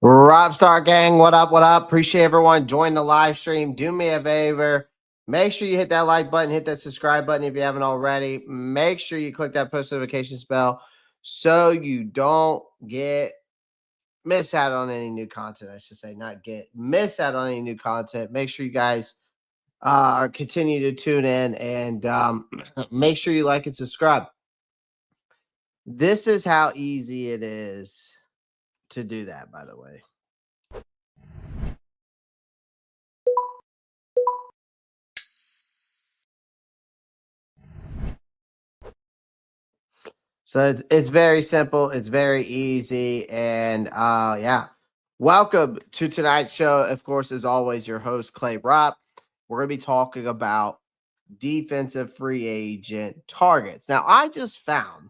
Ropp Star Gang, what up? What up? Appreciate everyone. Join the live stream. Do me a favor. Make sure you hit that like button, hit that subscribe button if you haven't already. Make sure you click that post notification bell so you don't miss out on any new content. I should say, miss out on any new content. Make sure you guys continue to tune in and make sure you like and subscribe. This is how easy it is to do that, by the way. So it's very simple, it's very easy, and yeah. Welcome to tonight's show. Of course, as always, your host ClayRopp. We're going to be talking about defensive free agent targets. Now, I just found,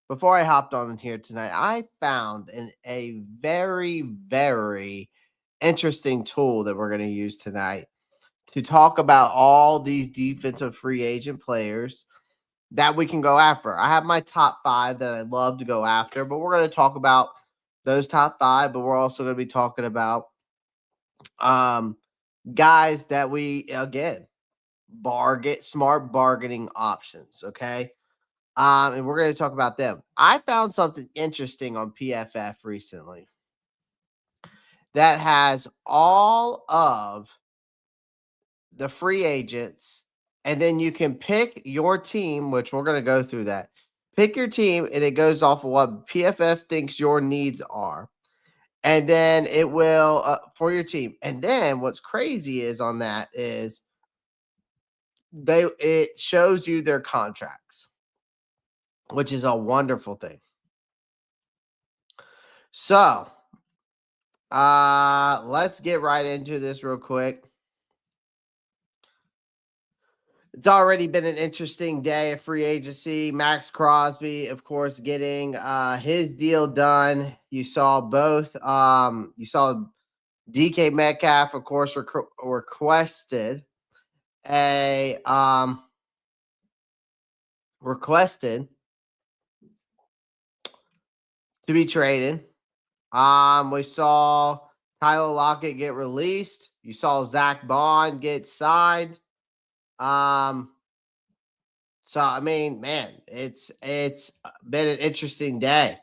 before I hopped on here tonight, I found a very, very interesting tool that we're going to use tonight to talk about all these defensive free agent players that we can go after. I have my top 5 that I love to go after, but we're going to talk about those top 5, but we're also going to be talking about guys that we, again, smart bargaining options, okay? And we're going to talk about them. I found something interesting on PFF recently that has all of the free agents, and then you can pick your team, which we're going to go through that. Pick your team, and it goes off of what PFF thinks your needs are. And then it will, for your team. And then what's crazy is on that is it shows you their contracts, which is a wonderful thing. So, let's get right into this real quick. It's already been an interesting day of free agency. Max Crosby, of course, getting his deal done. You saw both. You saw DK Metcalf, of course, requested to be traded. We saw Tyler Lockett get released. You saw Zach Bond get signed. So I mean, man, it's been an interesting day.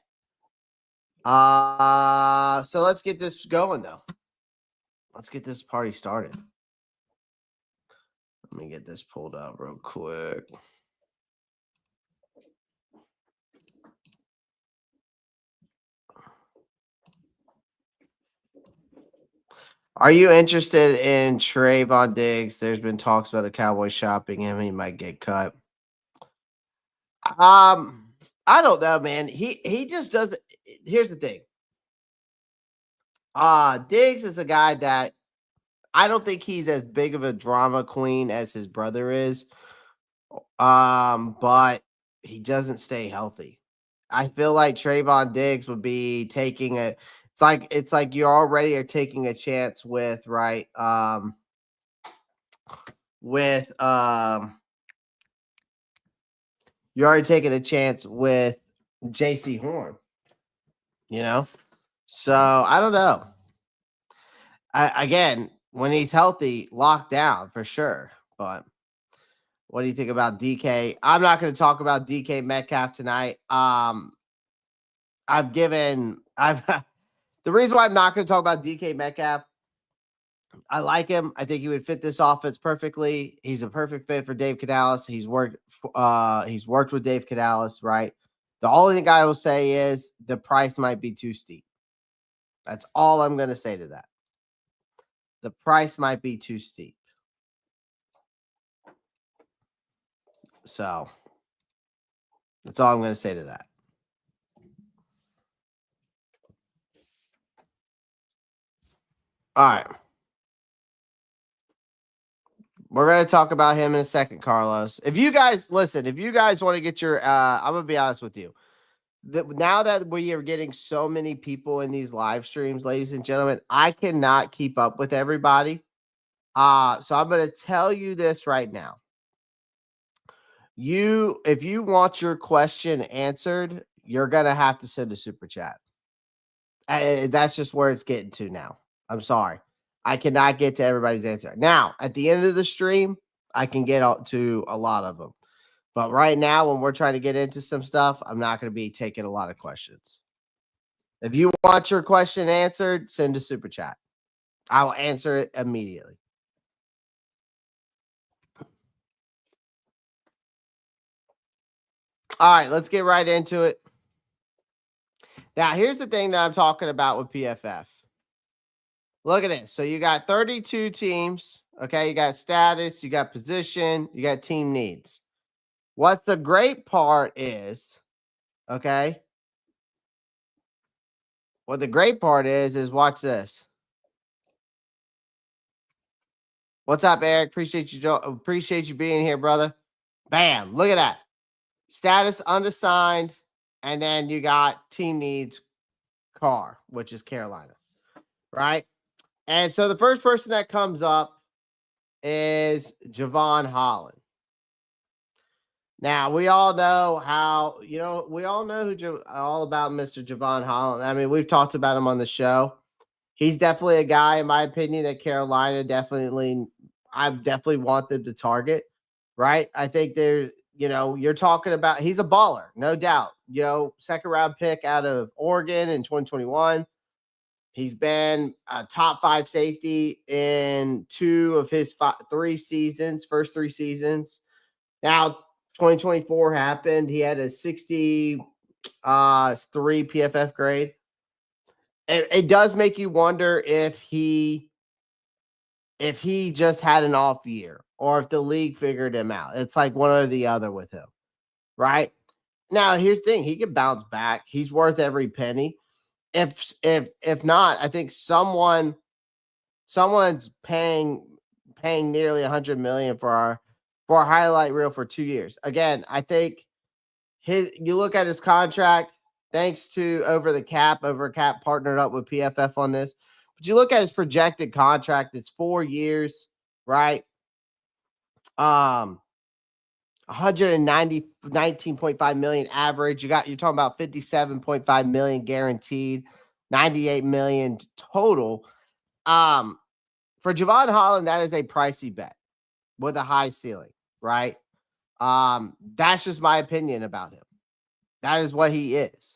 So let's get this going though. Let's get this party started. Let me get this pulled up real quick. Are you interested in Trayvon Diggs? There's been talks about the Cowboys shopping him. He might get cut. I don't know, man. He just doesn't. Here's the thing. Diggs is a guy that I don't think he's as big of a drama queen as his brother is. But he doesn't stay healthy. I feel like Trayvon Diggs would be taking a. It's like you already are taking a chance with right. You're already taking a chance with JC Horn. So I don't know. Again, when he's healthy, locked down for sure. But what do you think about DK? I'm not going to talk about DK Metcalf tonight. The reason why I'm not going to talk about DK Metcalf, I like him. I think he would fit this offense perfectly. He's a perfect fit for Dave Canales. He's worked with Dave Canales, right? The only thing I will say is the price might be too steep. That's all I'm going to say to that. The price might be too steep. So that's all I'm going to say to that. All right. We're going to talk about him in a second, Carlos. If you guys want to get your, I'm going to be honest with you. Now that we are getting so many people in these live streams, ladies and gentlemen, I cannot keep up with everybody. So I'm going to tell you this right now. If you want your question answered, you're going to have to send a super chat. That's just where it's getting to now. I'm sorry. I cannot get to everybody's answer. Now, at the end of the stream, I can get to a lot of them. But right now, when we're trying to get into some stuff, I'm not going to be taking a lot of questions. If you want your question answered, send a super chat. I will answer it immediately. All right, let's get right into it. Now, here's the thing that I'm talking about with PFF. Look at this. So you got 32 teams. Okay, you got status, you got position, you got team needs. What the great part is, okay? What the great part is watch this. What's up, Eric? Appreciate you being here, brother. Bam! Look at that. Status undefined, and then you got team needs car, which is Carolina, right? And so the first person that comes up is Jevon Holland. Now we all know how we all know all about Mr. Jevon Holland. I mean, we've talked about him on the show. He's definitely a guy, in my opinion, that Carolina I definitely want them to target. Right? I think you're talking about he's a baller, no doubt. Second round pick out of Oregon in 2021. He's been a top 5 safety in 2 of his 3 seasons, first 3 seasons. Now, 2024 happened. He had a 63 PFF grade. It does make you wonder if he just had an off year or if the league figured him out. It's like one or the other with him, right? Now, here's the thing. He can bounce back. He's worth every penny. If not, I think someone's paying nearly $100 million for our highlight reel for 2 years. Again, I think you look at his contract, thanks to Over Cap partnered up with PFF on this. But you look at his projected contract, it's 4 years, right? 19.5 million average. You're talking about 57.5 million guaranteed, 98 million total. For Jevon Holland, that is a pricey bet with a high ceiling, right? That's just my opinion about him. That is what he is.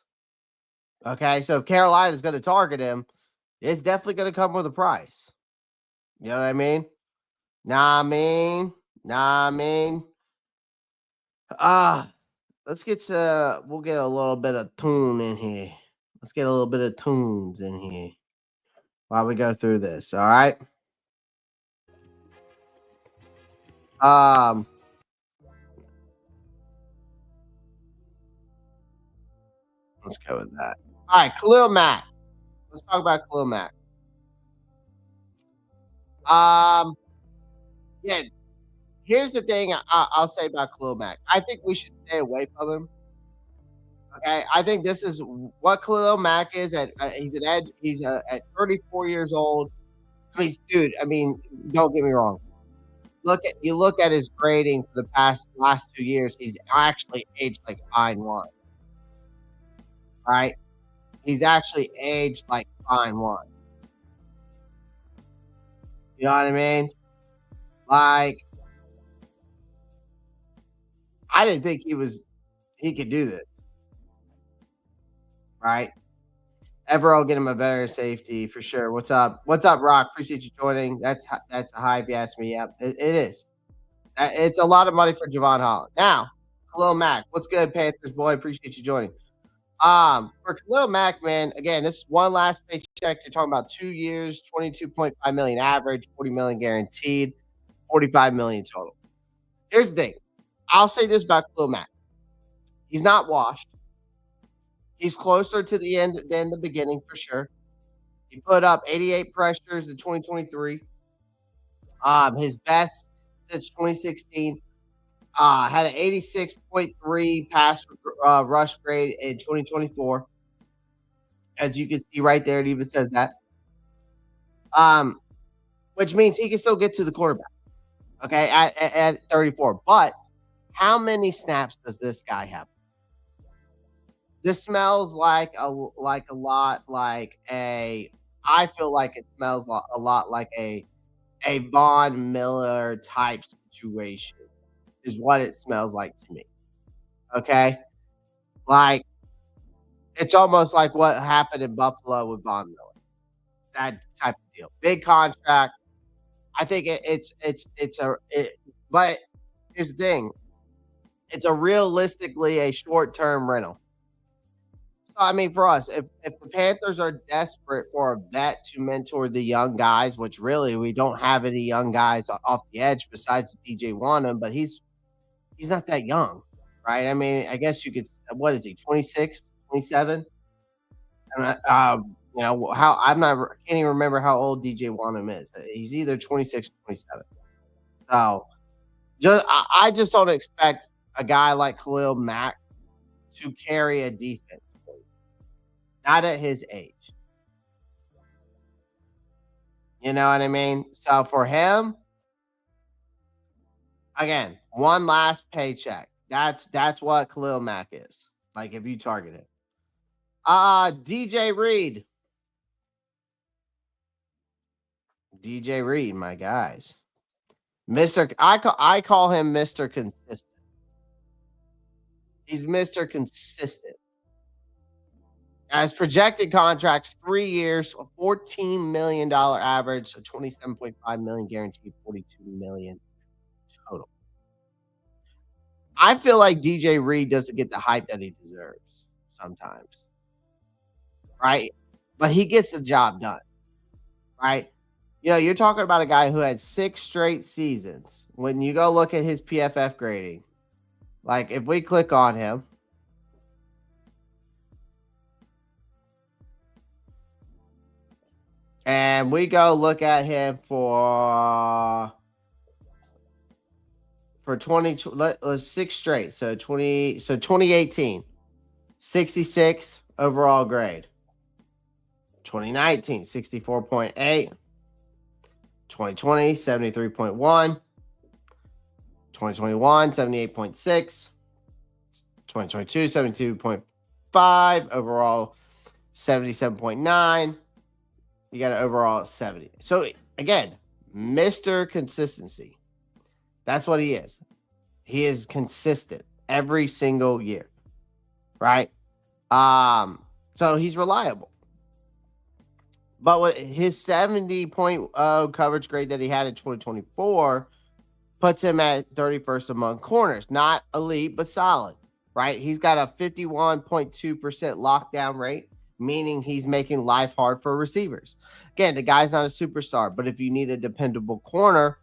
Okay, so if Carolina is going to target him, it's definitely going to come with a price. You know what I mean? Let's we'll get a little bit of tune in here. Let's get a little bit of tunes in here while we go through this. All right. Let's go with that. All right, Khalil Mack. Let's talk about Khalil Mack. Yeah. Here's the thing I'll say about Khalil Mack. I think we should stay away from him. Okay, I think this is what Khalil Mack is at. He's an edge. He's at 34 years old. I mean, dude. I mean, don't get me wrong. Look at his grading for the last 2 years. He's actually aged like fine wine. Right? He's actually aged like fine wine. You know what I mean? Like, I didn't think he could do this. Right? Ever get him a better safety for sure. What's up? What's up, Rock? Appreciate you joining. That's a hype. You asked me. Yep, it is. It's a lot of money for Jevon Holland. Now, Khalil Mack. What's good, Panthers boy? Appreciate you joining. For Khalil Mack, man, again, this is one last paycheck. You're talking about 2 years, 22.5 million average, 40 million guaranteed, 45 million total. Here's the thing. I'll say this about Khalil Mack. He's not washed. He's closer to the end than the beginning for sure. He put up 88 pressures in 2023. His best since 2016. Had an 86.3 pass rush grade in 2024. As you can see right there, it even says that. Which means he can still get to the quarterback. Okay, at 34. But how many snaps does this guy have? This smells like a lot like a. I feel like it smells a lot like a Von Miller type situation is what it smells like to me. Okay, like it's almost like what happened in Buffalo with Von Miller. That type of deal, big contract. I think but here's the thing: it's a realistically a short term rental. So, I mean, for us, if the Panthers are desperate for a vet to mentor the young guys, which really we don't have any young guys off the edge besides DJ Wanham, but he's not that young, right? I mean, I guess you could. What is he? 26, 27? And how I'm not. Can't even remember how old DJ Wanham is. He's either 26 or 27. So I just don't expect a guy like Khalil Mack to carry a defense. Not at his age. You know what I mean? So for him, again, one last paycheck. That's what Khalil Mack is. Like if you target it. DJ Reed. DJ Reed, my guys. Mr. I call him Mr. Consistent. He's Mr. Consistent. As projected contracts, 3 years, a $14 million average, a $27.5 million guaranteed, $42 million total. I feel like DJ Reed doesn't get the hype that he deserves sometimes, right? But he gets the job done, right? You know, you're talking about a guy who had 6 straight seasons. When you go look at his PFF grading, like if we click on him, and we go look at him for let's 6 straight. So 2018, 66 overall grade. 2019, 64.8. 2020, 73.1. 2021, 78.6. 2022, 72.5. Overall, 77.9. You got an overall 70. So again, Mr. Consistency. That's what he is. He is consistent every single year. Right? So he's reliable. But with his 70.0 coverage grade that he had in 2024 puts him at 31st among corners. Not elite, but solid. Right? He's got a 51.2% lockdown rate, meaning he's making life hard for receivers. Again, the guy's not a superstar, but if you need a dependable corner,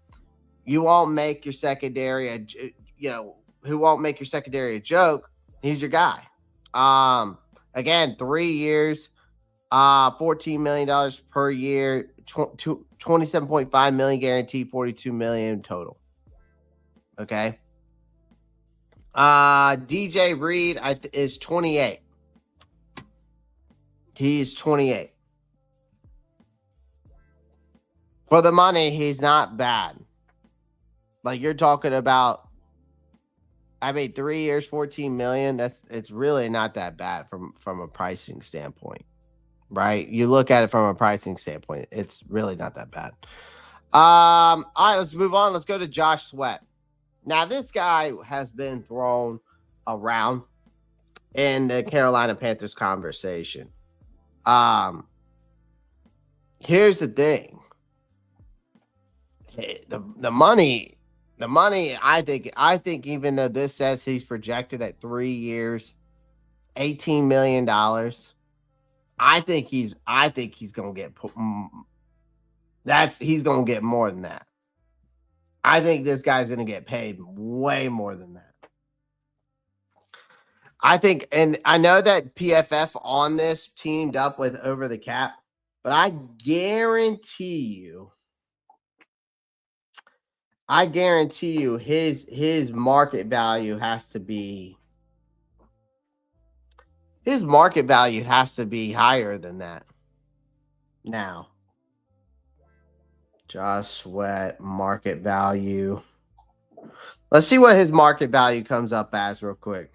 you won't make your secondary who won't make your secondary a joke. He's your guy. Again, 3 years, $14 million per year, $27.5 million guaranteed, $42 million total. Okay. DJ Reed is 28. He's 28. For the money, he's not bad. Like you're talking about, 3 years, $14 million. It's really not that bad from a pricing standpoint, right? You look at it from a pricing standpoint, it's really not that bad. All right, let's move on. Let's go to Josh Sweat. Now, this guy has been thrown around in the Carolina Panthers conversation. Here's the thing. The money, I think even though this says he's projected at 3 years, $18 million, I think he's going to get he's going to get more than that. I think this guy's going to get paid way more than that. I think, and I know that PFF on this teamed up with Over the Cap, but I guarantee you his market value has to be higher than that. Now, Josh Sweat market value. Let's see what his market value comes up as real quick.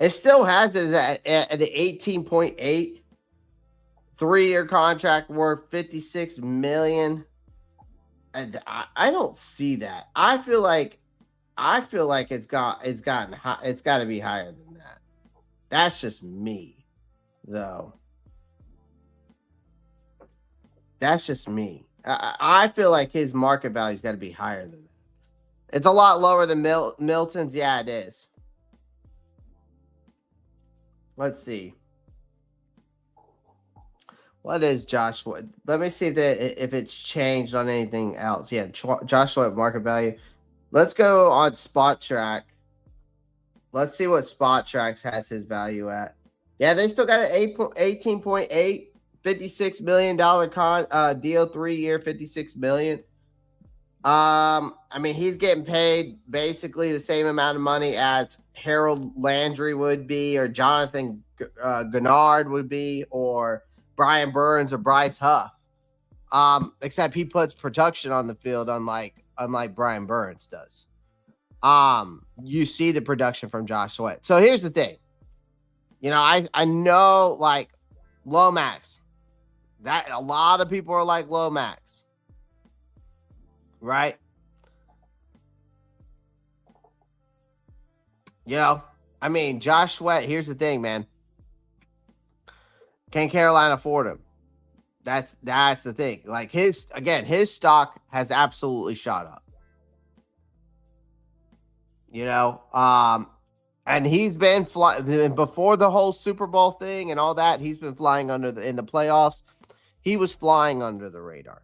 It still has it at an 18.8 3-year contract worth $56 million. And I don't see that. I feel like it's got to be higher than that. That's just me, though. That's just me. I feel like his market value's got to be higher than that. It's a lot lower than Milton's. Yeah, it is. Let's see. What is Josh Sweat? Let me see if it's changed on anything else. Yeah, Josh Sweat market value. Let's go on Spot Track. Let's see what Spot Tracks has his value at. Yeah, they still got an 18.8, $56 million deal, 3-year, $56 million. I mean, he's getting paid basically the same amount of money as Harold Landry would be, or Jonathan Gennard would be, or Brian Burns or Bryce Huff. Except he puts production on the field, unlike Brian Burns does. You see the production from Josh Sweat. So here's the thing. I know like Lomax. That a lot of people are like Lomax. Right? I mean, Josh Sweat, here's the thing, man. Can Carolina afford him? That's the thing. Like his stock has absolutely shot up. And he's been flying before the whole Super Bowl thing and all that. He's been flying in the playoffs. He was flying under the radar.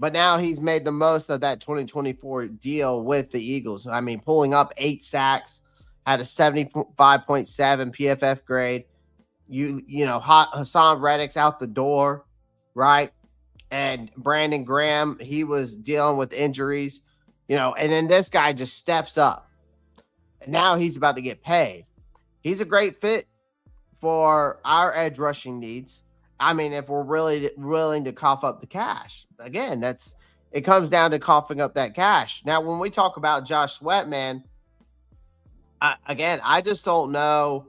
But now he's made the most of that 2024 deal with the Eagles. I mean, pulling up 8 sacks, had a 75.7 PFF grade. Haason Reddick's out the door, right? And Brandon Graham, he was dealing with injuries, and then this guy just steps up. And now he's about to get paid. He's a great fit for our edge rushing needs. I mean, if we're really willing to cough up the cash. Again, it comes down to coughing up that cash. Now, when we talk about Josh Sweat, man, I just don't know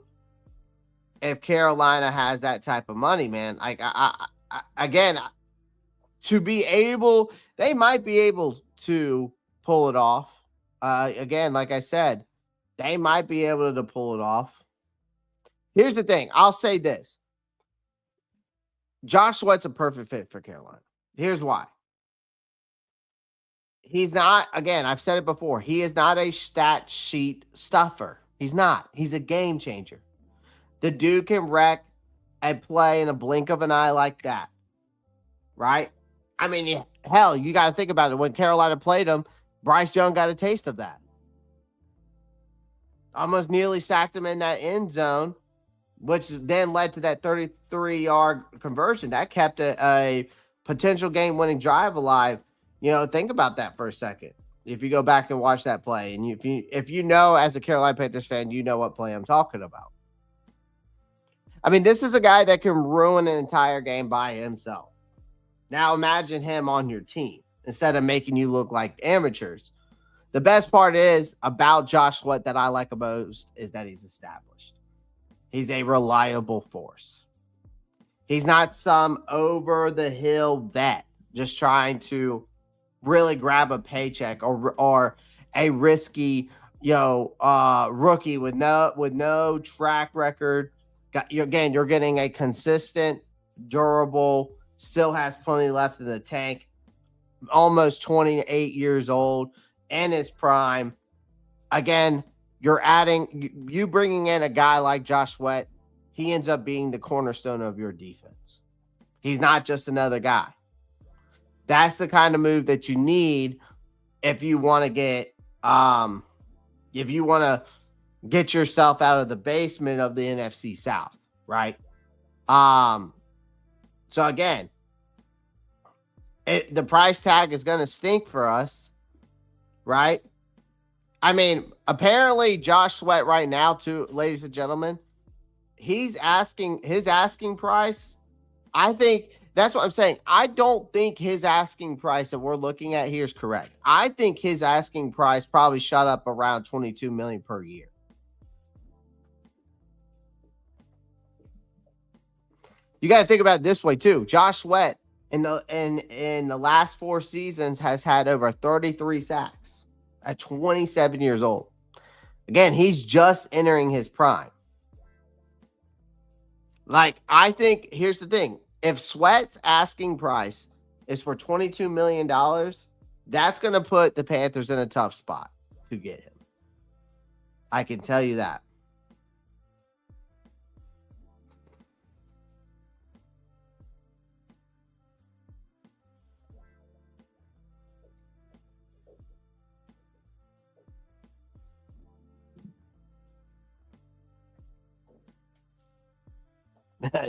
if Carolina has that type of money, man. Like, to be able, they might be able to pull it off. Again, like I said, they might be able to pull it off. Here's the thing. I'll say this. Josh Sweat's a perfect fit for Carolina. Here's why. He's not, again, I've said it before, he is not a stat sheet stuffer. He's not. He's a game changer. The dude can wreck a play in a blink of an eye like that. Right? I mean, hell, you got to think about it. When Carolina played him, Bryce Young got a taste of that. Almost nearly sacked him in that end zone, which then led to that 33-yard conversion. That kept a potential game-winning drive alive. Think about that for a second. If you go back and watch that play, and if you know as a Carolina Panthers fan, you know what play I'm talking about. I mean, this is a guy that can ruin an entire game by himself. Now imagine him on your team instead of making you look like amateurs. The best part is about Josh Sweat that I like most is that he's established. He's a reliable force. He's not some over-the-hill vet just trying to really grab a paycheck or a risky, rookie with no track record. You're getting a consistent, durable, still has plenty left in the tank, almost 28 years old, in his prime. Again, you bringing in a guy like Josh Sweat, he ends up being the cornerstone of your defense. He's not just another guy. That's the kind of move that you need if you want to get yourself out of the basement of the NFC South, right? So again, the price tag is going to stink for us, right? I mean, apparently Josh Sweat right now, too, ladies and gentlemen, his asking price, I think that's what I'm saying. I don't think his asking price that we're looking at here is correct. I think his asking price probably shot up around $22 million per year. You got to think about it this way too. Josh Sweat in the last 4 seasons has had over 33 sacks at 27 years old. Again, he's just entering his prime. Like, I think here's the thing. If Sweat's asking price is for $22 million, that's going to put the Panthers in a tough spot to get him. I can tell you that.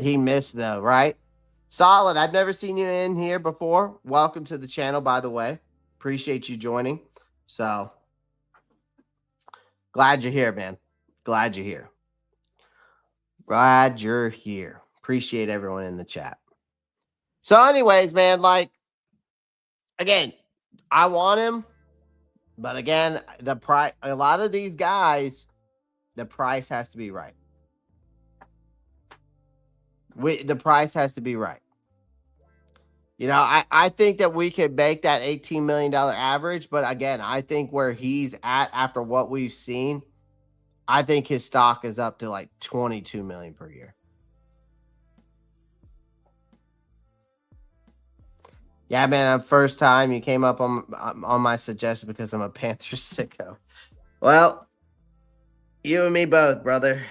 He missed though, right? Solid. I've never seen you in here before. Welcome to the channel, by the way. Appreciate you joining. So glad you're here, man. Glad you're here. Glad you're here. Appreciate everyone in the chat. So, anyways, man, like, again, I want him, but again, the price, a lot of these guys, the price has to be right. The price has to be right. You know, I think that we could make that $18 million average, but again, I think where he's at after what we've seen, I think his stock is up to like $22 million per year. Yeah, man, first time you came up on my suggestion because I'm a Panthers sicko. Well, you and me both, brother.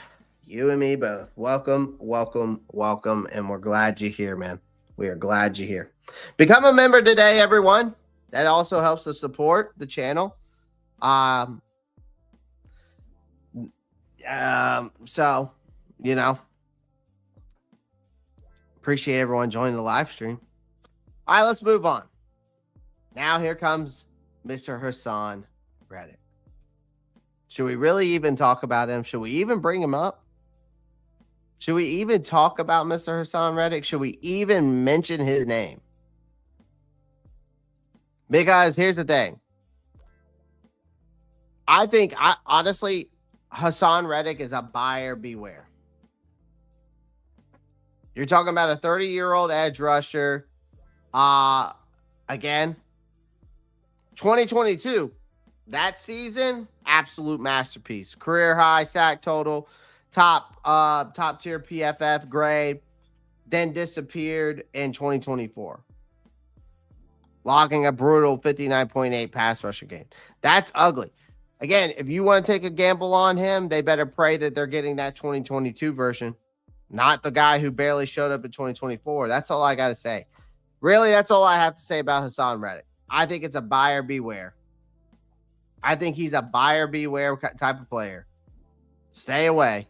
You and me both. Welcome, welcome, welcome, and we're glad you're here, man. We are glad you're here. Become a member today, everyone. That also helps to support the channel. So, you know, appreciate everyone joining the live stream. All right, let's move on. Now here comes Mr. Haason Reddick. Should we really even talk about him? Should we even bring him up? Should we even talk about Mr. Haason Reddick? Should we even mention his name? Because here's the thing. I think, honestly, Haason Reddick is a buyer beware. You're talking about a 30-year-old edge rusher. Again, 2022, that season, absolute masterpiece. Career high sack total, top tier PFF grade, then disappeared in 2024. Logging a brutal 59.8 pass rusher game. That's ugly. Again, if you want to take a gamble on him, they better pray that they're getting that 2022 version, not the guy who barely showed up in 2024. That's all I got to say. Really, that's all I have to say about Haason Reddick. I think it's a buyer beware. I think he's a buyer beware type of player. Stay away.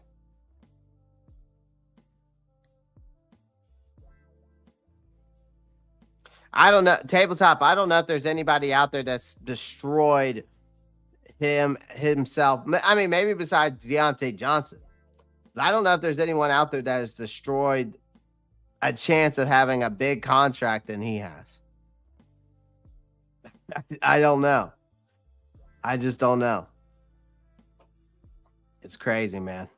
I don't know. Tabletop, I don't know if there's anybody out there that's destroyed himself. I mean, maybe besides Deontay Johnson. But I don't know if there's anyone out there that has destroyed a chance of having a big contract than he has. I don't know. I just don't know. It's crazy, man.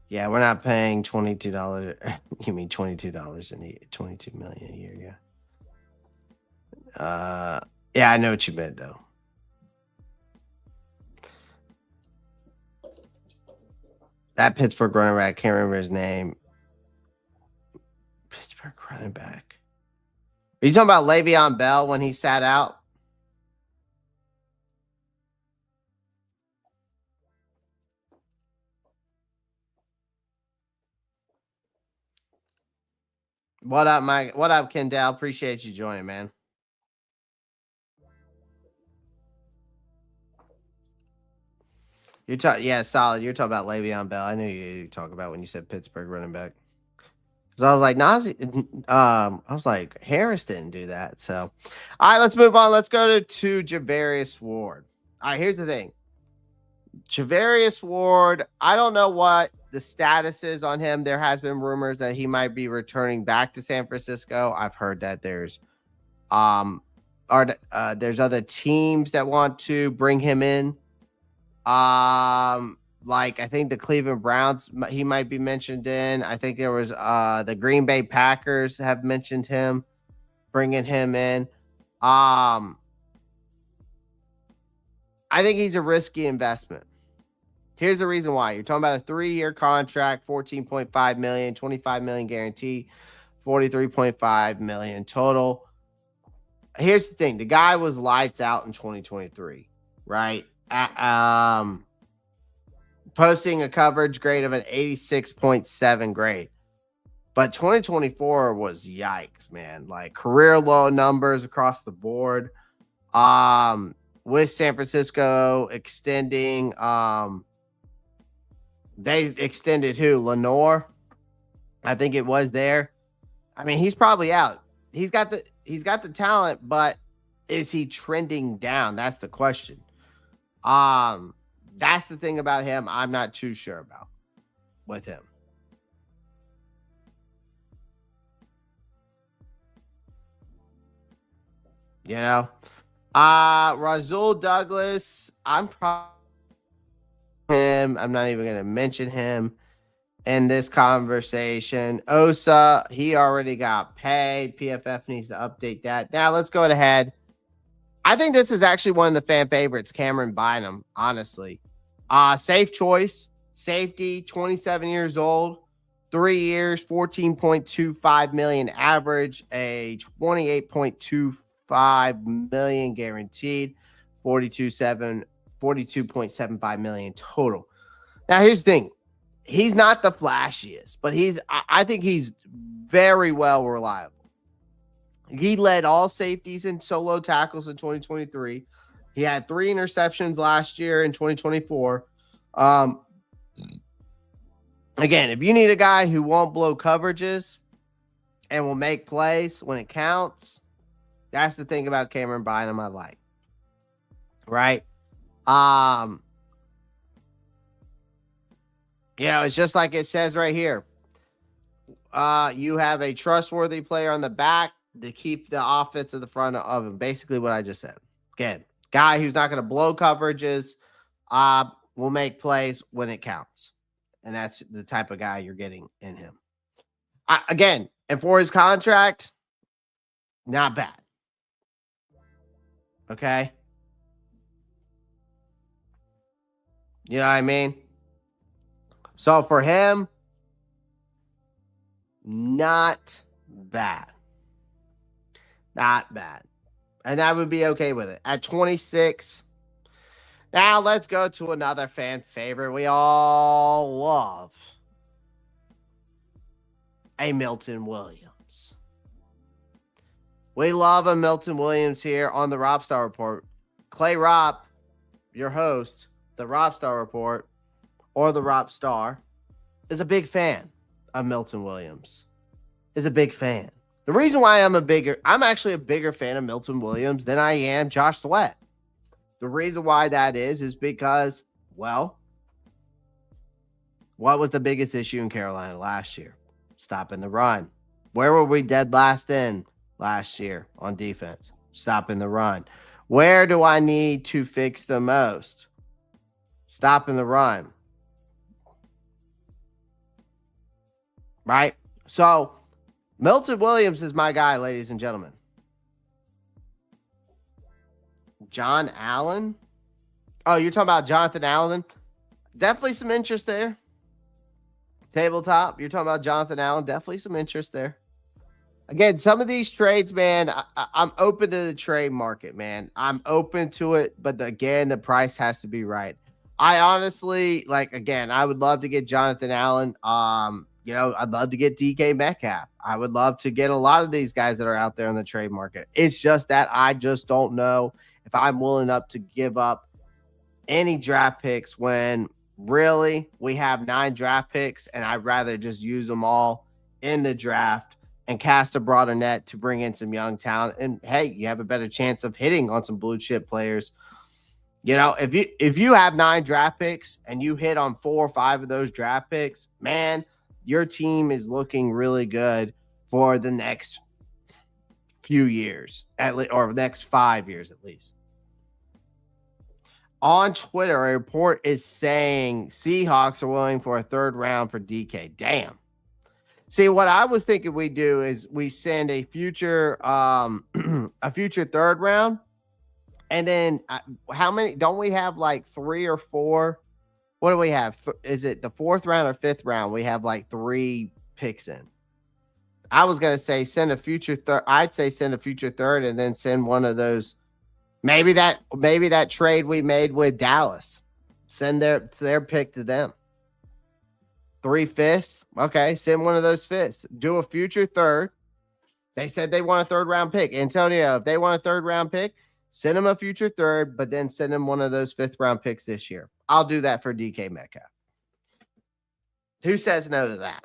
Yeah, we're not paying $22. You mean $22 in $22 million a year? Yeah. Yeah, I know what you meant though. That Pittsburgh running back, can't remember his name. Pittsburgh running back. Are you talking about Le'Veon Bell when he sat out? What up, Mike? What up, Kendall? Appreciate you joining, man. You're talking, yeah, solid. You're talking about Le'Veon Bell. I knew you talk about when you said Pittsburgh running back. Because I was like, I was like, Harris didn't do that. So, all right, let's move on. Let's go to Javarius Ward. All right, here's the thing. Javarius Ward, I don't know what the status is on him. There has been rumors that he might be returning back to San Francisco. I've heard that there's there's other teams that want to bring him in. like, I think the Cleveland Browns, he might be mentioned in. I think there was the Green Bay Packers have mentioned him, bringing him in. I think he's a risky investment. Here's the reason why. You're talking about a 3-year contract, $14.5 million, $25 million guarantee, $43.5 million total. Here's the thing. The guy was lights out in 2023, right? Posting a coverage grade of an 86.7 grade. But 2024 was yikes, man. Like career low numbers across the board. With San Francisco extending, they extended who? Lenore, I think it was there. I mean, he's probably out. He's got the talent, but is he trending down? That's the question. That's the thing about him I'm not too sure about with him. You know? Rasul Douglas, I'm probably him. I'm not even going to mention him in this conversation. Osa, he already got paid. PFF needs to update that. Now let's go ahead. I think this is actually one of the fan favorites, Cameron Bynum, honestly. Safe choice, safety, 27 years old, 3 years, $14.25 million average, a $28.25 million guaranteed, $42.75 million total. Now, here's the thing. He's not the flashiest, but I think he's very well reliable. He led all safeties and solo tackles in 2023. He had 3 interceptions last year in 2024. Again, if you need a guy who won't blow coverages and will make plays when it counts, that's the thing about Cameron Bynum I like. Right? It's just like it says right here. You have a trustworthy player on the back to keep the offense at the front of him. Basically what I just said. Again, guy who's not going to blow coverages, will make plays when it counts. And that's the type of guy you're getting in him. Again, and for his contract, not bad. Okay? You know what I mean? So for him, not bad. Not bad. And I would be okay with it. At 26. Now let's go to another fan favorite we all love. A Milton Williams. We love a Milton Williams here on the Ropp Star Report. ClayRopp, your host, the Ropp Star Report, or the Ropp Star, is a big fan of Milton Williams. Is a big fan. The reason why I'm actually a bigger fan of Milton Williams than I am Josh Sweat. The reason why that is because, well, what was the biggest issue in Carolina last year? Stopping the run. Where were we dead last in last year on defense? Stopping the run. Where do I need to fix the most? Stopping the run. Right? So, Milton Williams is my guy, ladies and gentlemen. John Allen. Oh, you're talking about Jonathan Allen? Definitely some interest there. Tabletop. You're talking about Jonathan Allen. Definitely some interest there. Again, some of these trades, man, I'm open to the trade market, man. I'm open to it, but again, the price has to be right. I honestly, I would love to get Jonathan Allen. I'd love to get DK Metcalf. I would love to get a lot of these guys that are out there in the trade market. It's just that I just don't know if I'm willing up to give up any draft picks when really we have 9 draft picks and I'd rather just use them all in the draft and cast a broader net to bring in some young talent. And hey, you have a better chance of hitting on some blue chip players. If you have 9 draft picks and you hit on 4 or 5 of those draft picks, man, your team is looking really good for the next few years, or next 5 years at least. On Twitter, a report is saying Seahawks are willing for a third round for DK. Damn. See, what I was thinking we do is we send a future a future third round, and then how many? Don't we have like 3 or 4? What do we have? Is it the 4th round or 5th round? We have like 3 picks in. I was gonna say send a future third. I'd say send a future third, and then send one of those. Maybe that trade we made with Dallas. Send their pick to them. 3 fifths. Okay, send one of those fifths. Do a future third. They said they want a third round pick. Antonio, if they want a third round pick, send them a future third, but then send them one of those 5th round picks this year. I'll do that for DK Metcalf. Who says no to that?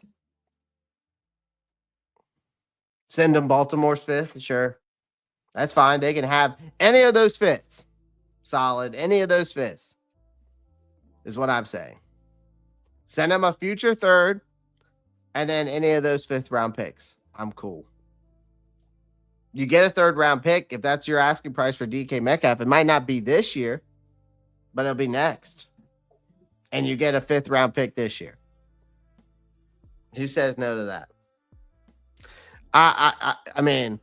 Send them Baltimore's 5th? Sure. That's fine. They can have any of those 5ths. Solid. Any of those 5ths is what I'm saying. Send them a future third, and then any of those 5th round picks. I'm cool. You get a 3rd round pick if that's your asking price for DK Metcalf. It might not be this year, but it'll be next. And you get a 5th round pick this year. Who says no to that? I mean,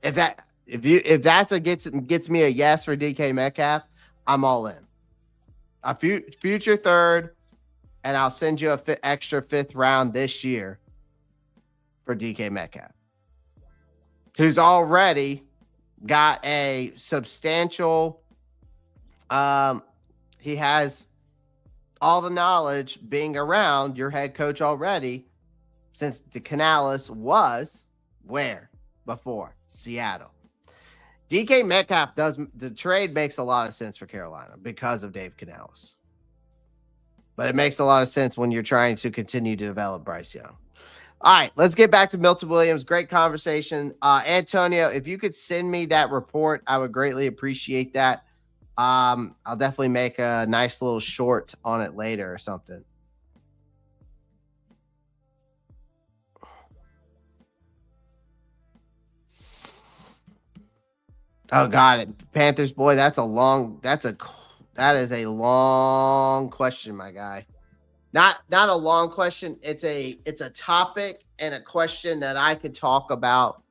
if that's a gets me a yes for DK Metcalf, I'm all in. A future third, and I'll send you a extra 5th round this year for DK Metcalf, who's already got a substantial. He has all the knowledge being around your head coach already, since the Canales was where before Seattle. DK Metcalf the trade makes a lot of sense for Carolina because of Dave Canales. But it makes a lot of sense when you're trying to continue to develop Bryce Young. All right, let's get back to Milton Williams. Great conversation. Antonio, if you could send me that report, I would greatly appreciate that. I'll definitely make a nice little short on it later or something. Oh, got it. Panthers, boy, that is a long question, my guy. Not a long question. It's a topic and a question that I could talk about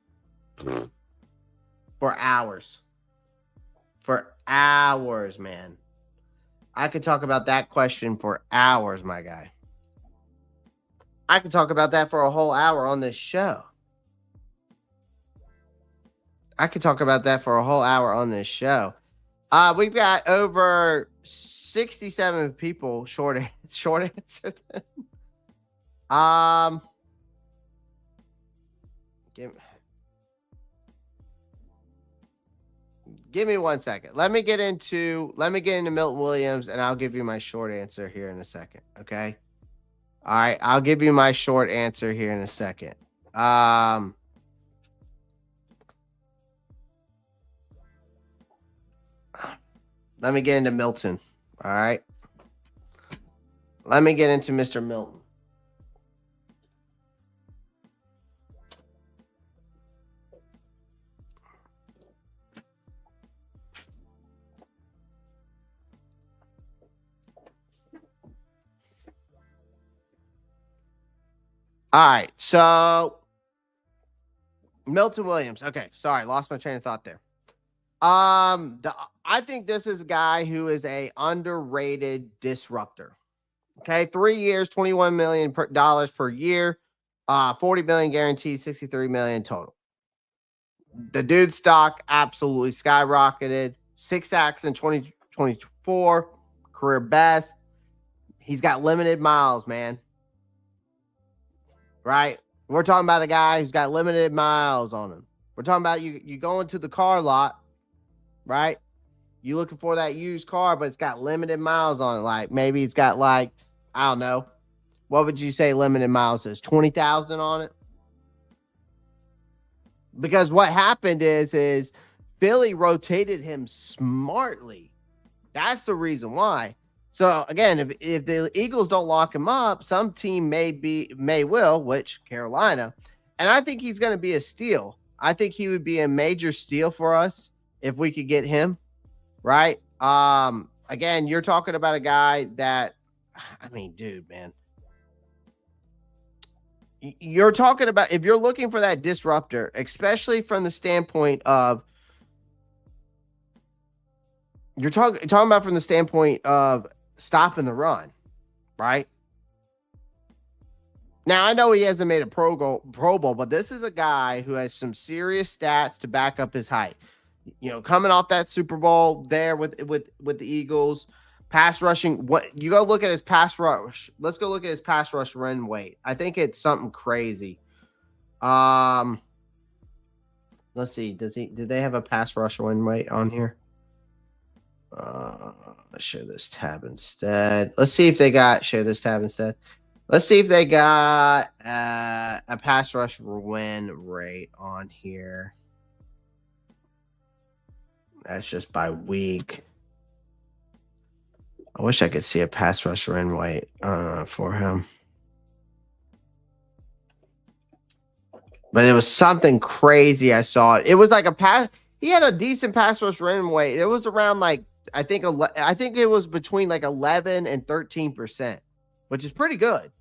for hours. For hours, man. I could talk about that question for hours, my guy. I could talk about that for a whole hour on this show. We've got over 67 people short answer. Give me 1 second. Let me get into Milton Williams, and I'll give you my short answer here in a second. Okay. All right. I'll give you my short answer here in a second. Let me get into Milton. All right. Let me get into Mr. Milton. All right. So Milton Williams. Okay. Sorry. Lost my train of thought there. I think this is a guy who is a underrated disruptor. Okay, 3 years, $21 million per year, 40 million guaranteed, 63 million total. The dude's stock absolutely skyrocketed. 6 sacks in 2024, career best. He's got limited miles, man. Right? We're talking about a guy who's got limited miles on him. We're talking about you going to the car lot, right? You looking for that used car, but it's got limited miles on it. Like maybe it's got like, I don't know. What would you say limited miles is? 20,000 on it? Because what happened is Philly rotated him smartly. That's the reason why. So again, if the Eagles don't lock him up, some team may will, which Carolina. And I think he's going to be a steal. I think he would be a major steal for us if we could get him, right? Again, you're talking about a guy that, I mean, dude, man. You're talking about, if you're looking for that disruptor, especially from the standpoint of, you're talking about from the standpoint of stopping the run, right? Now, I know he hasn't made a Pro Bowl, but this is a guy who has some serious stats to back up his height. You know, coming off that Super Bowl there with the Eagles, pass rushing. What you go look at his pass rush. Let's go look at his pass rush run weight. I think it's something crazy. Let's see. Did they have a pass rush run weight on here? Let's share this tab instead. Let's see if they got share this tab instead. Let's see if they got a pass rush win rate on here. That's just by week. I wish I could see a pass rush win rate for him. But it was something crazy. I saw it. It was like a pass. He had a decent pass rush win rate. It was around like, I think it was between like 11 and 13%, which is pretty good.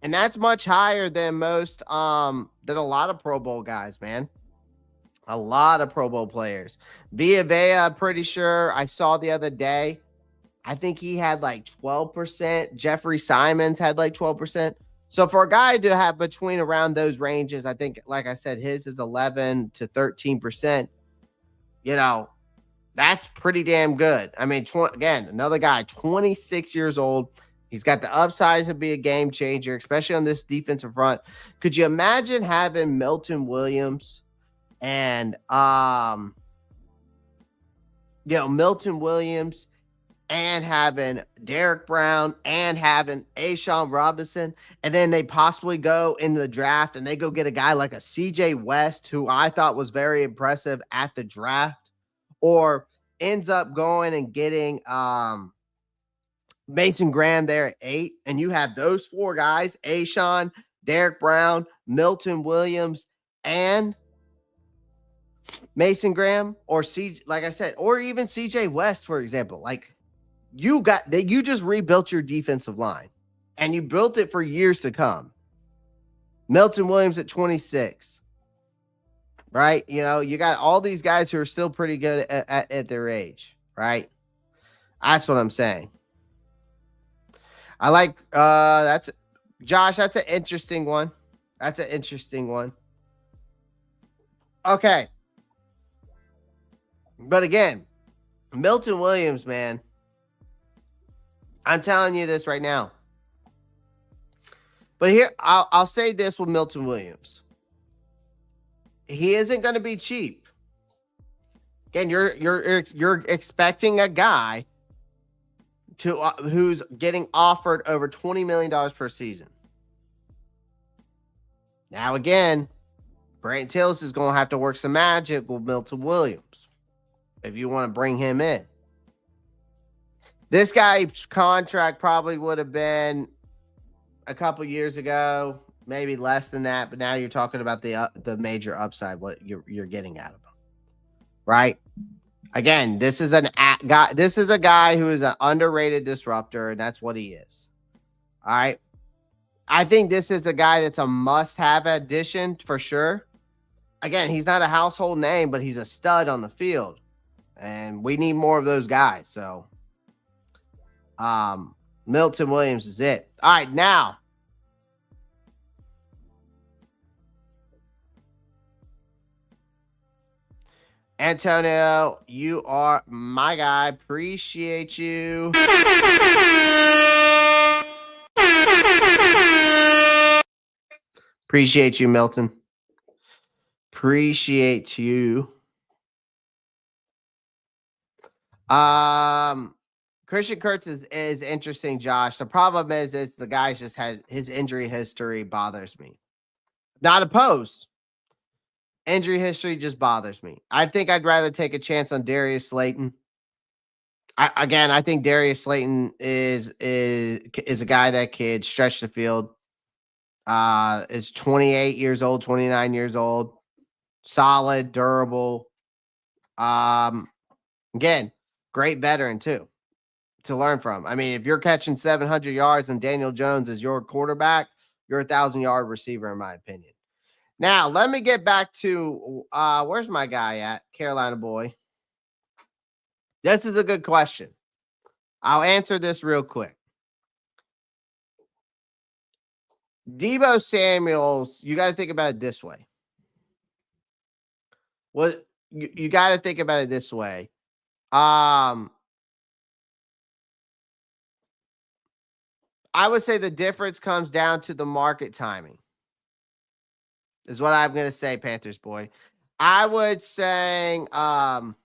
And that's much higher than most, than a lot of Pro Bowl guys, man. A lot of Pro Bowl players. Villa, pretty sure I saw the other day. I think he had like 12%. Jeffrey Simons had like 12%. So for a guy to have between around those ranges, I think, like I said, his is 11 to 13%. You know, that's pretty damn good. I mean, again, another guy, 26 years old. He's got the upside to be a game changer, especially on this defensive front. Could you imagine having Milton Williams and Milton Williams and having Derek Brown and having A'Shawn Robinson, and then they possibly go in the draft and they go get a guy like a CJ West, who I thought was very impressive at the draft, or ends up going and getting Mason Graham there at 8, and you have those 4 guys, A'Shawn, Derek Brown, Milton Williams, and Mason Graham, or like I said, or even CJ West, for example. Like, you just rebuilt your defensive line, and you built it for years to come. Milton Williams at 26, right? You know, you got all these guys who are still pretty good at their age, right? That's what I'm saying. I like that's Josh. That's an interesting one. Okay. But again, Milton Williams, man, I'm telling you this right now. But here, I'll say this with Milton Williams. He isn't going to be cheap. Again, you're expecting a guy who's getting offered over $20 million per season. Now, again, Brandon Tillis is going to have to work some magic with Milton Williams if you want to bring him in. This guy's contract probably would have been a couple years ago, maybe less than that, but now you're talking about the major upside, what you're getting out of him, right? Again, this is a guy who is an underrated disruptor, and that's what he is. All right. I think this is a guy that's a must-have addition for sure. Again, he's not a household name, but he's a stud on the field, and we need more of those guys. So, Milton Williams is it. All right, now. Antonio, you are my guy. Appreciate you. Appreciate you, Milton. Appreciate you. Christian Kurtz is interesting, Josh. The problem is the guy's just had his injury history bothers me. Not opposed. Injury history just bothers me. I think I'd rather take a chance on Darius Slayton. I think Darius Slayton is a guy that could stretch the field. Is 28 years old, 29 years old, solid, durable. Again, Great veteran, too, to learn from. I mean, if you're catching 700 yards and Daniel Jones is your quarterback, you're a 1,000-yard receiver, in my opinion. Now, let me get back to where's my guy at? Carolina boy. This is a good question. I'll answer this real quick. Deebo Samuels, you got to think about it this way. What you got to think about it this way. I would say the difference comes down to the market timing. Is what I'm going to say, Panthers boy. I would say I'm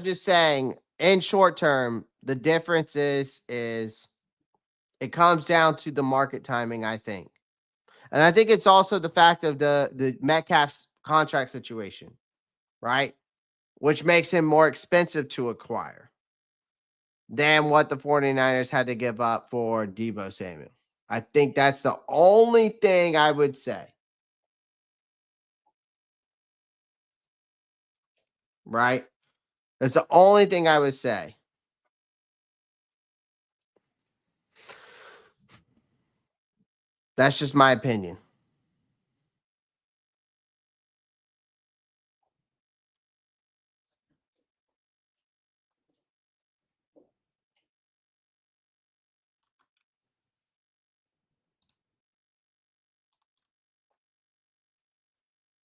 just saying in short term, the difference is it comes down to the market timing, I think. And I think it's also the fact of the Metcalf's contract situation, right? Which makes him more expensive to acquire than what the 49ers had to give up for Deebo Samuel. I think that's the only thing I would say. Right? That's the only thing I would say. That's just my opinion.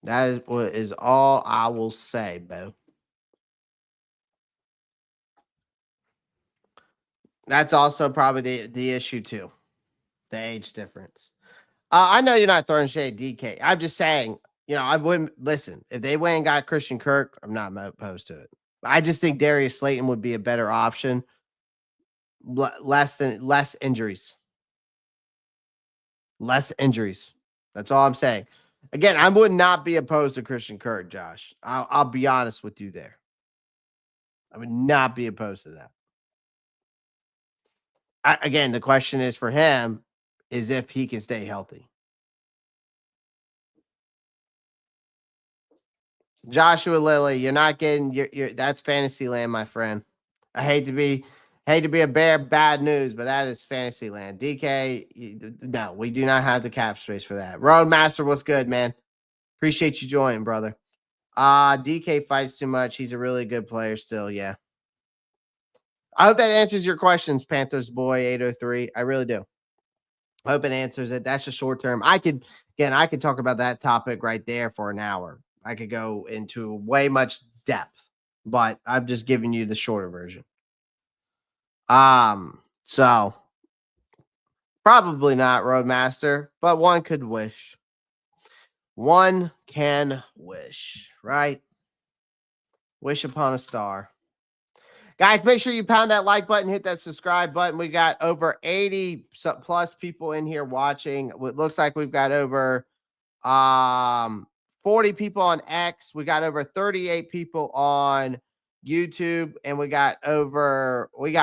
That is what is all I will say, Bo. That's also probably the issue too, the age difference. I know you're not throwing shade DK. I'm just saying, I wouldn't listen if they went and got Christian Kirk. I'm not opposed to it. I just think Darius Slayton would be a better option. Less injuries. Less injuries. That's all I'm saying. Again, I would not be opposed to Christian Kirk, Josh. I'll be honest with you there. I would not be opposed to that. Again, the question is for him is if he can stay healthy. Joshua Lilly, you're not getting your that's fantasy land, my friend. I hate to be a bear bad news, but that is fantasy land. DK, no, we do not have the cap space for that. Roadmaster, what's good, man? Appreciate you joining, brother. DK fights too much. He's a really good player still, yeah. I hope that answers your questions, Panthers boy 803. I really do. I hope it answers it. That's just short term. I could talk about that topic right there for an hour. I could go into way much depth, but I'm just giving you the shorter version. So probably not Roadmaster, but one could wish. One can wish, right? Wish upon a star. Guys, make sure you pound that like button, hit that subscribe button. We got over 80 plus people in here watching. It looks like we've got over 40 people on X. We got over 38 people on YouTube, and we got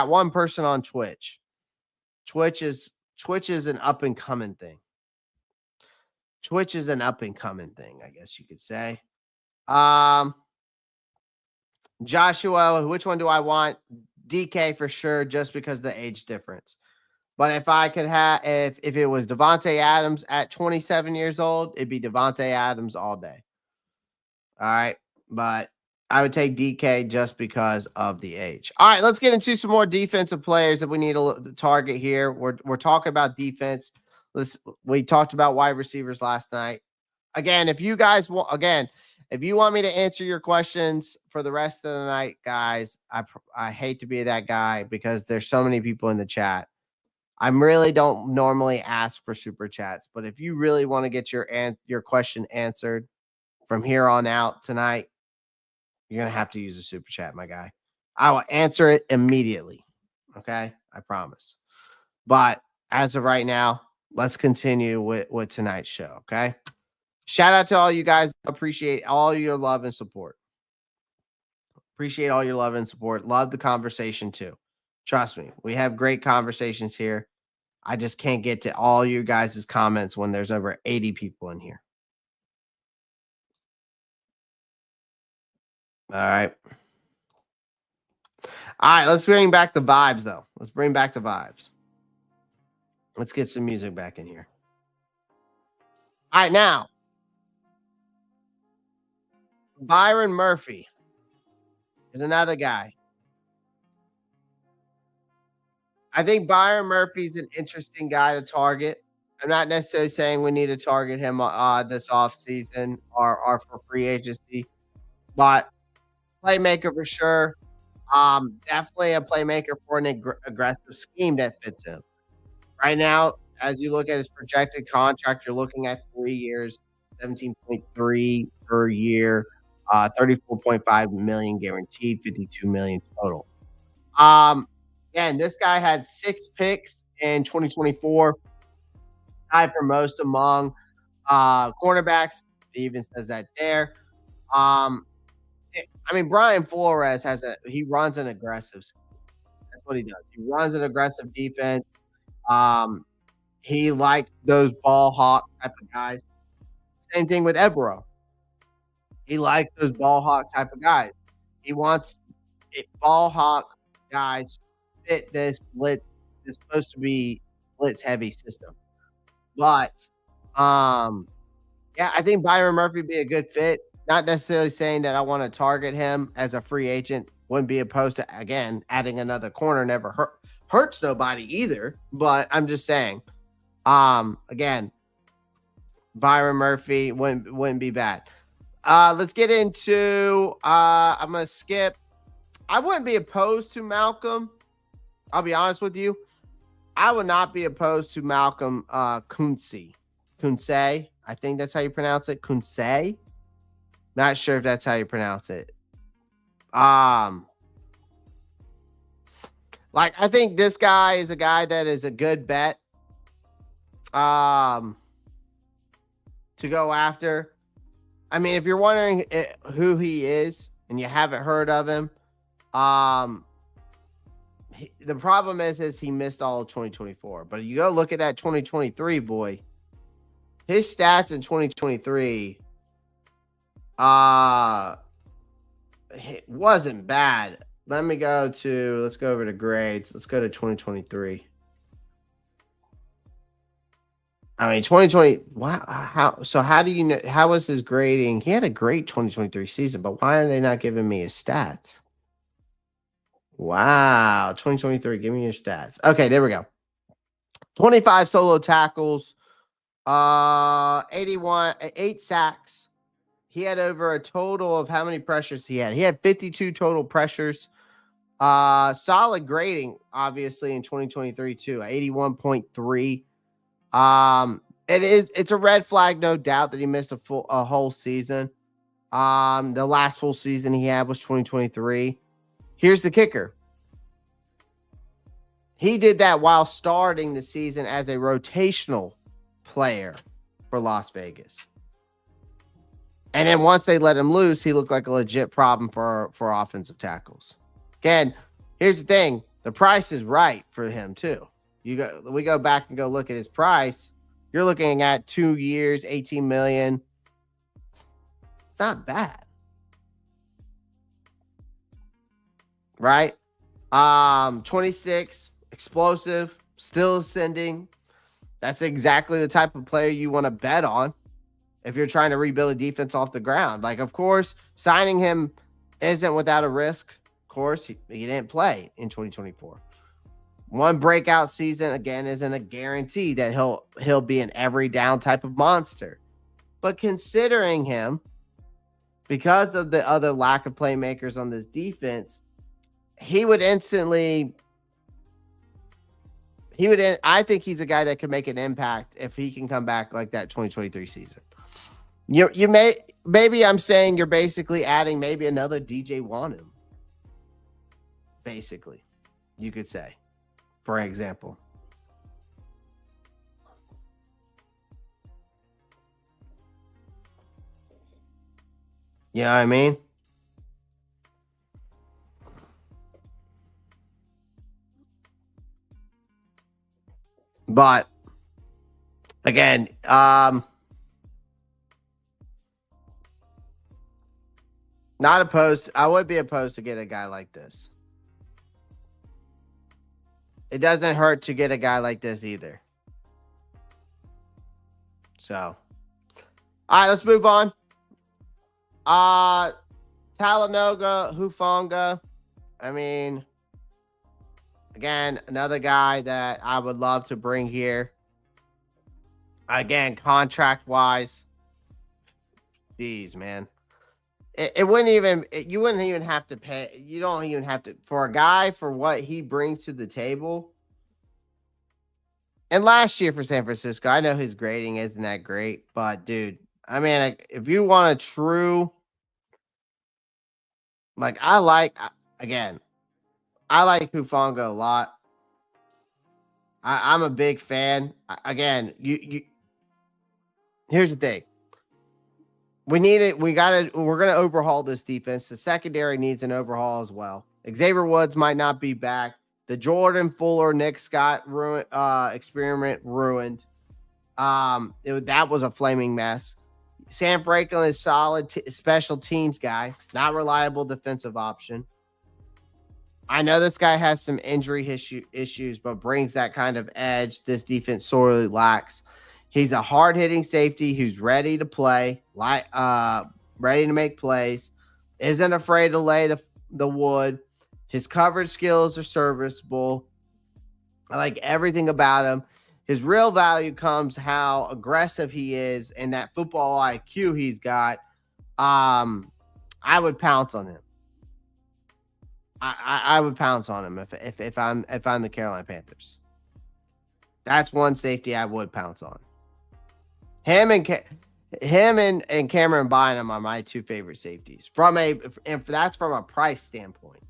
one person on Twitch. Twitch is an up and coming thing. Twitch is an up and coming thing, I guess you could say. Joshua, which one do I want? DK for sure, just because of the age difference. But if I could have, if it was Devontae Adams at 27 years old, it'd be Devontae Adams all day. All right, but I would take DK just because of the age. All right, let's get into some more defensive players that we need to target here. We're talking about defense. We talked about wide receivers last night. Again, if you guys want, if you want me to answer your questions for the rest of the night, guys, I hate to be that guy because there's so many people in the chat. I really don't normally ask for super chats, but if you really want to get your question answered from here on out tonight, you're going to have to use a super chat, my guy. I will answer it immediately. Okay? I promise. But as of right now, let's continue with tonight's show. Okay? Shout out to all you guys. Appreciate all your love and support. Appreciate all your love and support. Love the conversation too. Trust me, we have great conversations here. I just can't get to all you guys' comments when there's over 80 people in here. All right. All right, let's bring back the vibes, though. Let's bring back the vibes. Let's get some music back in here. All right, now, Byron Murphy is another guy. I think Byron Murphy's an interesting guy to target. I'm not necessarily saying we need to target him this offseason or for free agency, but playmaker for sure. Definitely a playmaker for an aggressive scheme that fits him. Right now, as you look at his projected contract, you're looking at 3 years, 17.3 per year, 34.5 million guaranteed, 52 million total. Again, this guy had 6 picks in 2024, tied for most among cornerbacks. It even says that there. Um, I mean, Brian Flores he runs an aggressive scheme. That's what he does. He runs an aggressive defense. Um, he likes those ball hawk type of guys. Same thing with Ebro. He likes those ball hawk type of guys. He wants ball hawk guys fit this blitz. It's supposed to be blitz heavy system. But yeah, I think Byron Murphy would be a good fit. Not necessarily saying that I want to target him as a free agent. Wouldn't be opposed to, again, adding another corner never hurts nobody either. But I'm just saying, again, Byron Murphy wouldn't be bad. Let's get into I'm gonna skip. I wouldn't be opposed to Malcolm. I'll be honest with you. I would not be opposed to Malcolm Kunse. Kunse. I think that's how you pronounce it. Kunse. Not sure if that's how you pronounce it. Like, I think this guy is a guy that is a good bet to go after. I mean, if you're wondering who he is and you haven't heard of him, the problem is he missed all of 2024. But you go look at that 2023 boy, his stats in 2023 it wasn't bad. Let's go over to grades. Let's go to 2023. I mean, 2020. Wow. How do you know? How was his grading? He had a great 2023 season, but why are they not giving me his stats? Wow. 2023. Give me your stats. Okay, there we go. 25 solo tackles, 8 sacks. He had over a total of how many pressures he had? He had 52 total pressures. Solid grading, obviously, in 2023 too, 81.3. It's a red flag, no doubt, that he missed a whole season. The last full season he had was 2023. Here's the kicker. He did that while starting the season as a rotational player for Las Vegas. And then once they let him loose, he looked like a legit problem for offensive tackles. Again, here's the thing. The price is right for him too. We go back and go look at his price. You're looking at 2 years, 18 million. It's not bad. Right? 26, explosive, still ascending. That's exactly the type of player you want to bet on if you're trying to rebuild a defense off the ground. Like, of course, signing him isn't without a risk. Of course, he didn't play in 2024. One breakout season, again, isn't a guarantee that he'll be an every down type of monster. But considering him, because of the other lack of playmakers on this defense, I think he's a guy that can make an impact if he can come back like that 2023 season. Maybe I'm saying you're basically adding maybe another DJ Wanu. Basically, you could say, for example. You know what I mean? But again, Not opposed. I would be opposed to get a guy like this. It doesn't hurt to get a guy like this either. So, all right, let's move on. Talanoa Hufanga. I mean, again, another guy that I would love to bring here. Again, contract wise, geez, man. It wouldn't even, you wouldn't even have to pay. You don't even have to, for a guy, for what he brings to the table. And last year for San Francisco, I know his grading isn't that great, but dude, I mean, if you want a true, like, I like Hufanga a lot. I'm a big fan. Again, here's the thing. We need it. We're going to overhaul this defense. The secondary needs an overhaul as well. Xavier Woods might not be back. The Jordan Fuller, Nick Scott experiment ruined. That was a flaming mess. Sam Franklin is solid special teams guy, not reliable defensive option. I know this guy has some injury issues, but brings that kind of edge this defense sorely lacks. He's a hard-hitting safety who's ready to play, ready to make plays, isn't afraid to lay the wood. His coverage skills are serviceable. I like everything about him. His real value comes how aggressive he is and that football IQ he's got. I would pounce on him. I would pounce on him if I'm the Carolina Panthers. That's one safety I would pounce on. Him and Cameron Bynum are my two favorite safeties. That's from a price standpoint.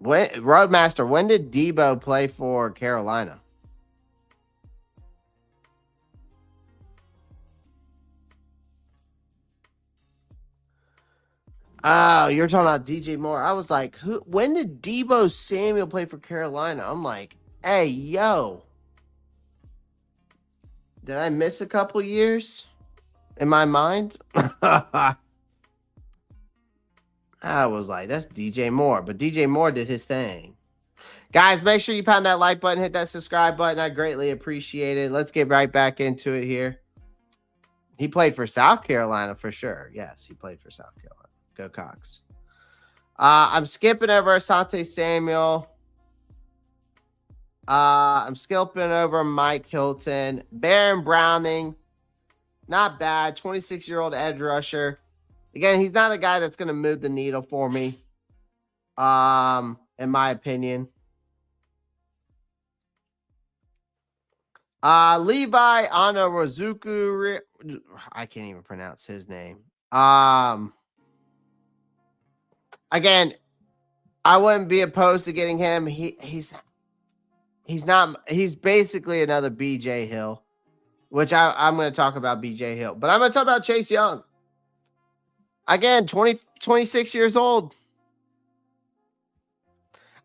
Roadmaster, when did Debo play for Carolina? Oh, you're talking about DJ Moore. I was like, when did Debo Samuel play for Carolina? I'm like, hey, yo. Did I miss a couple years in my mind? I was like, that's DJ Moore. But DJ Moore did his thing. Guys, make sure you pound that like button, hit that subscribe button. I greatly appreciate it. Let's get right back into it here. He played for South Carolina for sure. Yes, he played for South Carolina. Go Cox. I'm skipping over Asante Samuel. I'm skipping over Mike Hilton. Baron Browning. Not bad. 26-year-old edge rusher. Again, he's not a guy that's going to move the needle for me, in my opinion. Levi Onorozuku. I can't even pronounce his name. Again, I wouldn't be opposed to getting him. He's basically another BJ Hill, which I'm going to talk about BJ Hill, but I'm going to talk about Chase Young. Again, 26 years old.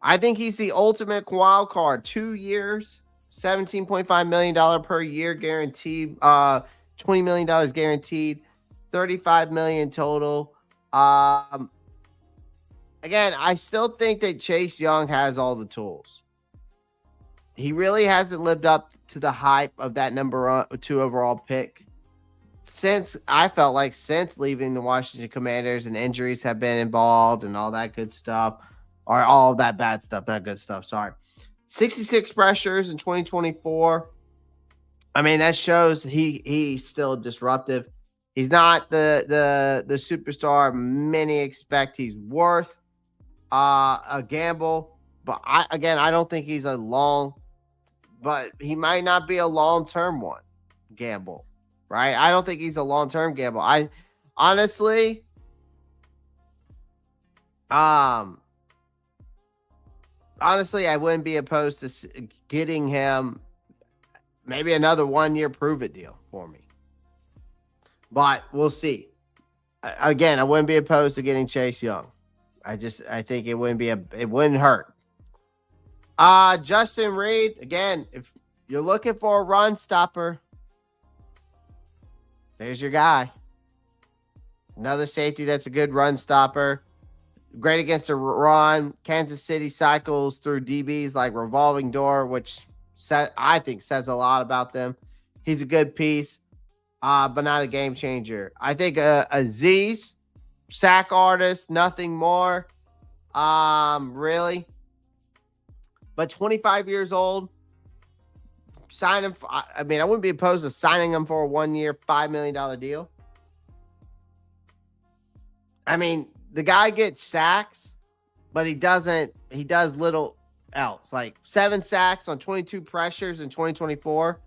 I think he's the ultimate wild card. 2 years, $17.5 million per year guaranteed, $20 million guaranteed, $35 million total. Again, I still think that Chase Young has all the tools. He really hasn't lived up to the hype of that number 2 overall pick since leaving the Washington Commanders, and injuries have been involved and all that good stuff, or all that bad stuff, not good stuff. Sorry. 66 pressures in 2024. I mean, that shows he's still disruptive. He's not the superstar many expect he's worth. A gamble, but I don't think he's but he might not be a long-term one gamble, right? I don't think he's a long-term gamble. I honestly, I wouldn't be opposed to getting him maybe another 1 year prove it deal for me. But we'll see. Again, I wouldn't be opposed to getting Chase Young. I think it wouldn't hurt. Justin Reed, again, if you're looking for a run stopper, there's your guy. Another safety that's a good run stopper. Great against the run. Kansas City cycles through DBs like revolving door, which I think says a lot about them. He's a good piece, but not a game changer. I think Aziz, sack artist, nothing more, really. But 25 years old, sign him. I wouldn't be opposed to signing him for a 1 year, $5 million deal. I mean, the guy gets sacks, but he does little else. Like 7 sacks on 22 pressures in 2024.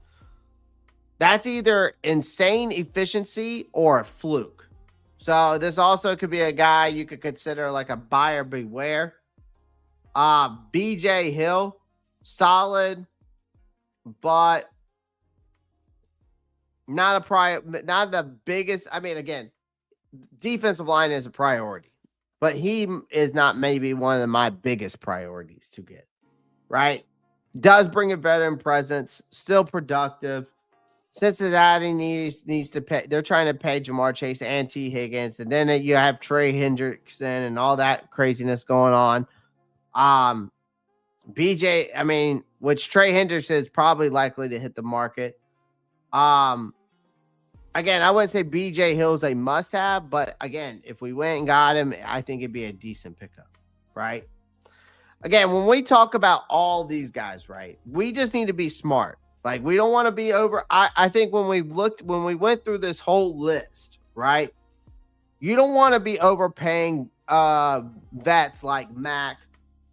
That's either insane efficiency or a fluke. So this also could be a guy you could consider like a buyer beware. BJ Hill, solid, but not the biggest. I mean, again, defensive line is a priority, but he is not maybe one of my biggest priorities to get, right? Does bring a veteran presence, still productive. Cincinnati needs to pay. They're trying to pay Jamar Chase and T. Higgins, and then you have Trey Hendrickson and all that craziness going on. BJ, which Trey Hendrickson is probably likely to hit the market. Again, I wouldn't say BJ Hill's a must-have, but again, if we went and got him, I think it'd be a decent pickup, right? Again, when we talk about all these guys, right, we just need to be smart. Like, we don't want to be over. I think when we went through this whole list, right, you don't want to be overpaying vets like Mack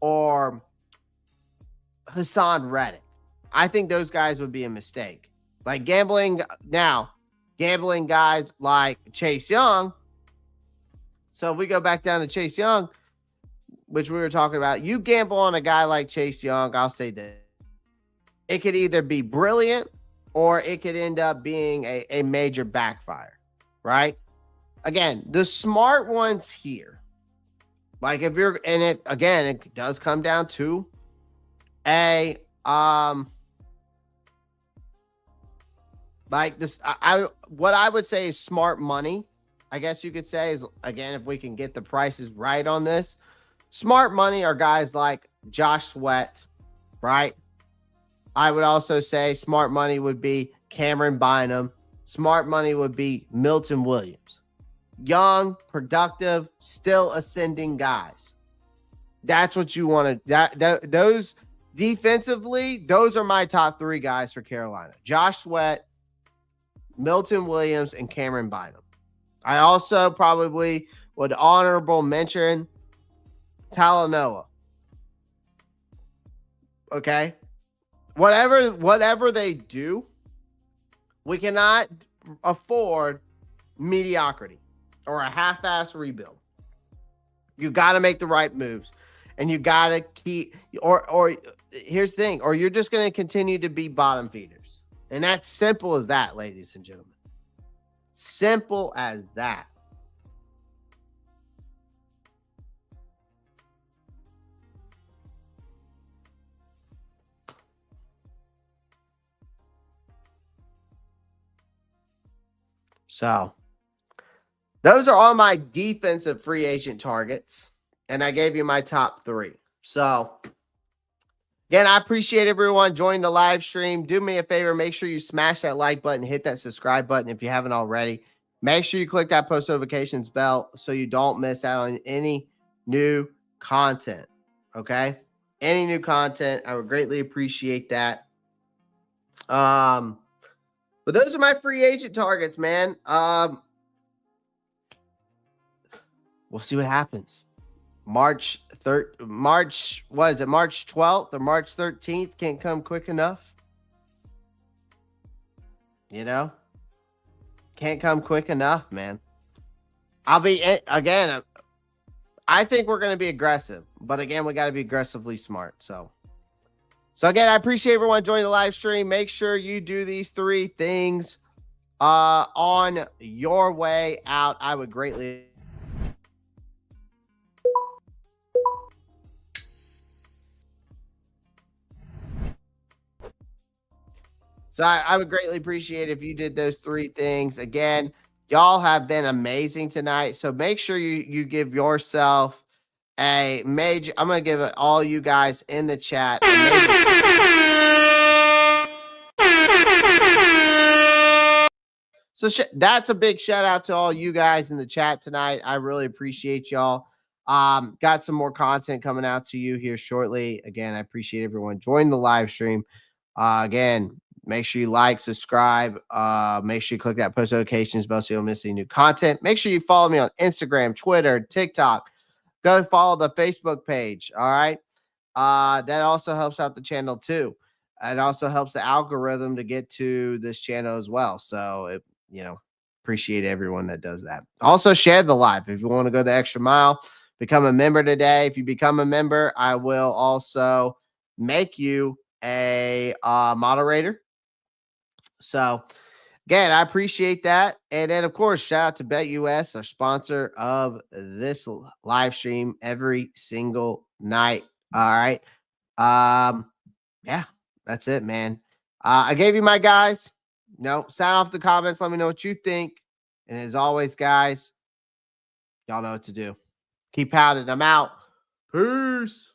or Haason Reddick. I think those guys would be a mistake. Like gambling guys like Chase Young. So if we go back down to Chase Young, which we were talking about, you gamble on a guy like Chase Young, I'll say that it could either be brilliant or it could end up being a major backfire, right? Again, the smart ones here, like if you're, and it does come down to like this, what I would say is smart money, I guess you could say, is, again, if we can get the prices right on this, smart money are guys like Josh Sweat, right? I would also say smart money would be Cameron Bynum. Smart money would be Milton Williams. Young, productive, still ascending guys. That's what you want to, those defensively, those are my top 3 guys for Carolina. Josh Sweat, Milton Williams, and Cameron Bynum. I also probably would honorable mention Talanoa. Okay? Whatever they do, we cannot afford mediocrity or a half-ass rebuild. You got to make the right moves, and you got to keep, or here's the thing, or you're just going to continue to be bottom feeders. And that's simple as that, ladies and gentlemen. Simple as that. So those are all my defensive free agent targets, and I gave you my top 3. So again, I appreciate everyone joining the live stream. Do me a favor, make sure you smash that like button, hit that subscribe button if you haven't already. Make sure you click that post notifications bell so you don't miss out on any new content. Okay, any new content, I would greatly appreciate that. But those are my free agent targets, man. We'll see what happens. March 12th or March 13th can't come quick enough. You know? Can't come quick enough, man. I think we're going to be aggressive. But again, we got to be aggressively smart. So So again, I appreciate everyone joining the live stream. Make sure you do these 3 things on your way out. I would greatly I would greatly appreciate if you did those 3 things. Again, y'all have been amazing tonight. So make sure you give yourself a major. I'm going to give it all you guys in the chat a major. So that's a big shout out to all you guys in the chat tonight. I really appreciate y'all. Got some more content coming out to you here shortly. Again, I appreciate everyone joining the live stream. Again, make sure you like, subscribe. Make sure you click that post notifications bell so you don't miss any new content. Make sure you follow me on Instagram, Twitter, TikTok. Go follow the Facebook page. All right. That also helps out the channel too. It also helps the algorithm to get to this channel as well. So, appreciate everyone that does that. Also, share the live if you want to go the extra mile. Become a member today. If you become a member, I will also make you a moderator. So, again, I appreciate that. And then, of course, shout out to BetUS, our sponsor of this live stream every single night. All right. Yeah, that's it, man. I gave you my guys. Sign off the comments. Let me know what you think. And as always, guys, y'all know what to do. Keep pounding. I'm out. Peace.